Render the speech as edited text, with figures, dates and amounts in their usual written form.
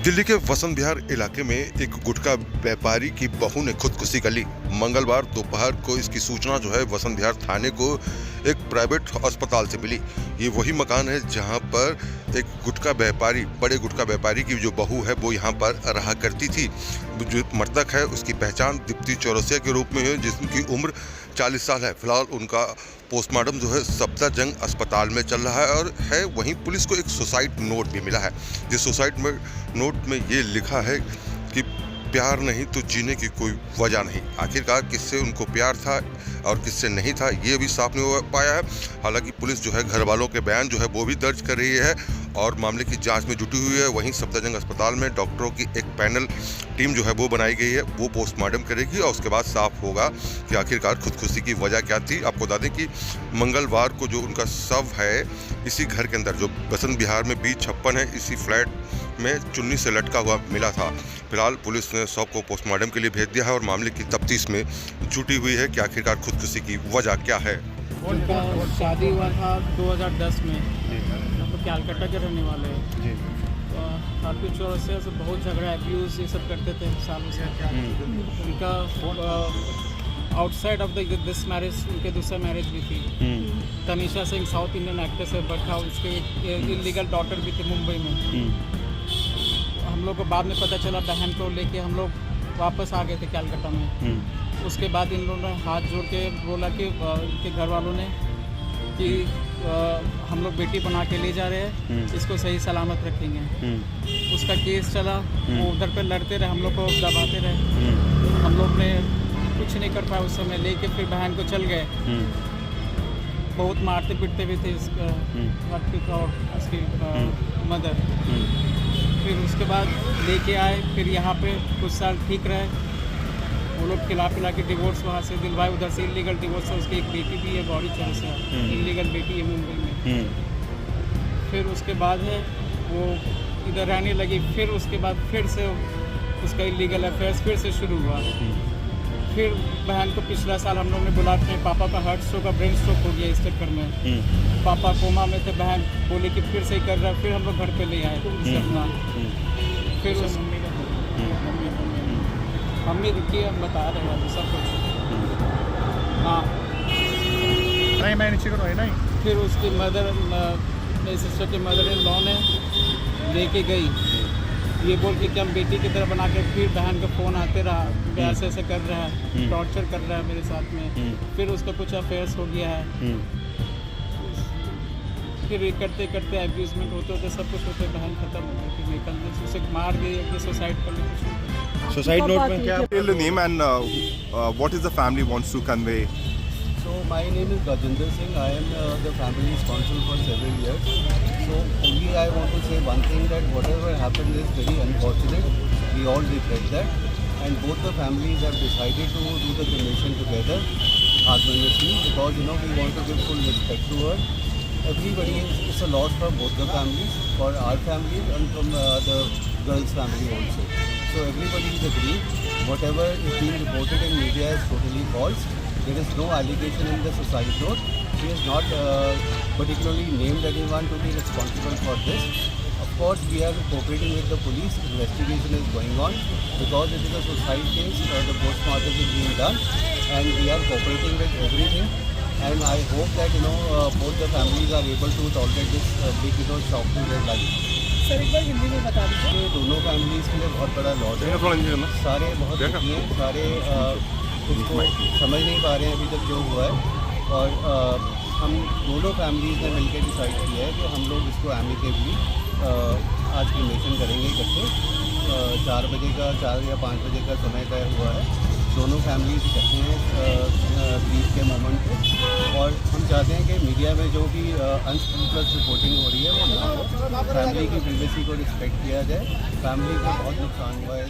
दिल्ली के वसंत विहार इलाके में एक गुटखा व्यापारी की बहू ने खुदकुशी कर ली। मंगलवार दोपहर को इसकी सूचना जो है वसंत विहार थाने को एक प्राइवेट अस्पताल से मिली। ये वही मकान है जहां पर एक गुटखा व्यापारी, बड़े गुटखा व्यापारी की जो बहू है वो यहां पर रहा करती थी। जो मृतक है उसकी पहचान दीप्ति चौरसिया के रूप में है, जिसकी उम्र 40 साल है। फिलहाल उनका पोस्टमार्टम जो है सफदरजंग अस्पताल में चल रहा है और है वहीं पुलिस को एक सुसाइड नोट भी मिला है, जिस सुसाइड में नोट में ये लिखा है कि प्यार नहीं तो जीने की कोई वजह नहीं। आखिरकार किससे उनको प्यार था और किससे नहीं था ये भी साफ नहीं हो पाया है। हालांकि पुलिस जो है घर वालों के बयान जो है वो भी दर्ज कर रही है और मामले की जांच में जुटी हुई है। वहीं सफदरजंग अस्पताल में डॉक्टरों की एक पैनल टीम जो है वो बनाई गई है, वो पोस्टमार्टम करेगी और उसके बाद साफ होगा कि आखिरकार खुदकुशी की वजह क्या थी। आपको बता दें कि मंगलवार को जो उनका शव है इसी घर के अंदर जो वसंत विहार में B56 है, इसी फ्लैट में चुन्नी से लटका हुआ मिला था। फिलहाल पुलिस ने शव को पोस्टमार्टम के लिए भेज दिया है और मामले की तफ्तीश में जुटी हुई है कि आखिरकार खुदकुशी की वजह क्या है। उनका शादी हुआ था 2010 में, तो कैलकाटा के रहने वाले हैं। काफ़ी चौरसिया से बहुत झगड़ा, एब्यूज़ ये सब करते थे सालों से। उनका आउटसाइड ऑफ दिस मैरिज उनके दूसरा मैरिज भी थी। Tanisha Singh south Indian actress है, बट था उसके इलीगल डॉटर भी थे मुंबई में। हम लोग को बाद में पता चला, बहन को लेके हम लोग वापस आ गए थे कैलकाटा में। उसके बाद इन लोगों ने हाथ जोड़ के बोला कि इनके घर वालों ने कि हम लोग बेटी बना के ले जा रहे हैं, इसको सही सलामत रखेंगे। उसका केस चला, वो उधर पे लड़ते रहे, हम लोग को दबाते रहे। हम लोग ने कुछ नहीं कर पाया उस समय, लेके फिर बहन को चल गए। बहुत मारते पीटते भी थे इसका और उसकी मदर। फिर उसके बाद लेके आए, फिर यहाँ पे कुछ साल ठीक रहे। वो लोग खिला पिला के डिवोर्स वहाँ से दिलवाए, उधर से इलीगल डिवोर्स है। उसकी एक बेटी भी है, गौरी चौरसिया, इलीगल बेटी है मुंबई में। फिर उसके बाद है वो इधर रहने लगी। फिर उसके बाद फिर से उसका इलीगल अफेयर्स फिर से शुरू हुआ। फिर बहन को पिछला साल हम लोग ने बुला के, पापा का हार्ट स्ट्रोक का ब्रेन स्ट्रोक हो गया इस चक्कर में। पापा कोमा में थे, बहन बोली कि फिर से ही कर रहा है। फिर हम लोग घर पे ले आए फिर उस मम्मी रुकी, हम बता रहे हैं सब कुछ। हाँ नहीं। फिर उसकी मदर, मेरी सिस्टर की मदर इन लॉ ने लेके गई, ये बोल के कि हम बेटी की तरह बना के। फिर बहन का फ़ोन आते रहा, ऐसे ऐसे कर रहा है, टॉर्चर कर रहा है मेरे साथ में। फिर उसका कुछ अफेयर्स हो गया है। फिर ये करते करते एब्यूजमेंट होते होते सब कुछ होते बहन खत्म हो गई। फिर निकलने से उसे मार गई कि सुसाइड कर ली। Suicide note में क्या? Tell the name and what is the family wants to convey. So my name is Rajinder Singh. I am the family sponsor for several years. So only I want to say one thing, that whatever happened is very unfortunate. We all regret that, and both the families have decided to do the cremation together harmoniously, because we want to give full respect to her. Everybody, it's a loss for both the families, for our family and from the girl's family also. So everybody is agreed. Whatever is being reported in media is totally false. There is no allegation in the suicide note. She has not particularly named anyone to be responsible for this. Of course, we are cooperating with the police. Investigation is going on. Because it is a suicide case, the postmortem is being done, and we are cooperating with everything. And I hope that both the families are able to tolerate this big shock to their life. Sir एक बार हिंदी में बता दीजिए। दोनों families के लिए बहुत बड़ा loss है। सारे बहुत दुखी हैं, सारे उसको समझ नहीं पा रहे हैं अभी तक जो हुआ है। और हम दोनों फैमिलीज़ ने मिलकर डिसाइड किया है कि हम लोग इसको एमिकेबली आज क्रिमेशन करेंगे इकट्ठे। 4 या 5 बजे का समय तय हुआ है। दोनों फैमिलीज इकट्ठे हैं ग्रीफ के मोमेंट पे, और हम चाहते हैं कि मीडिया में जो भी अनस्क्रूपुलस रिपोर्टिंग हो रही है वो ना हो। फैमिली की प्राइवेसी को रिस्पेक्ट किया जाए। फैमिली को बहुत नुकसान हुआ है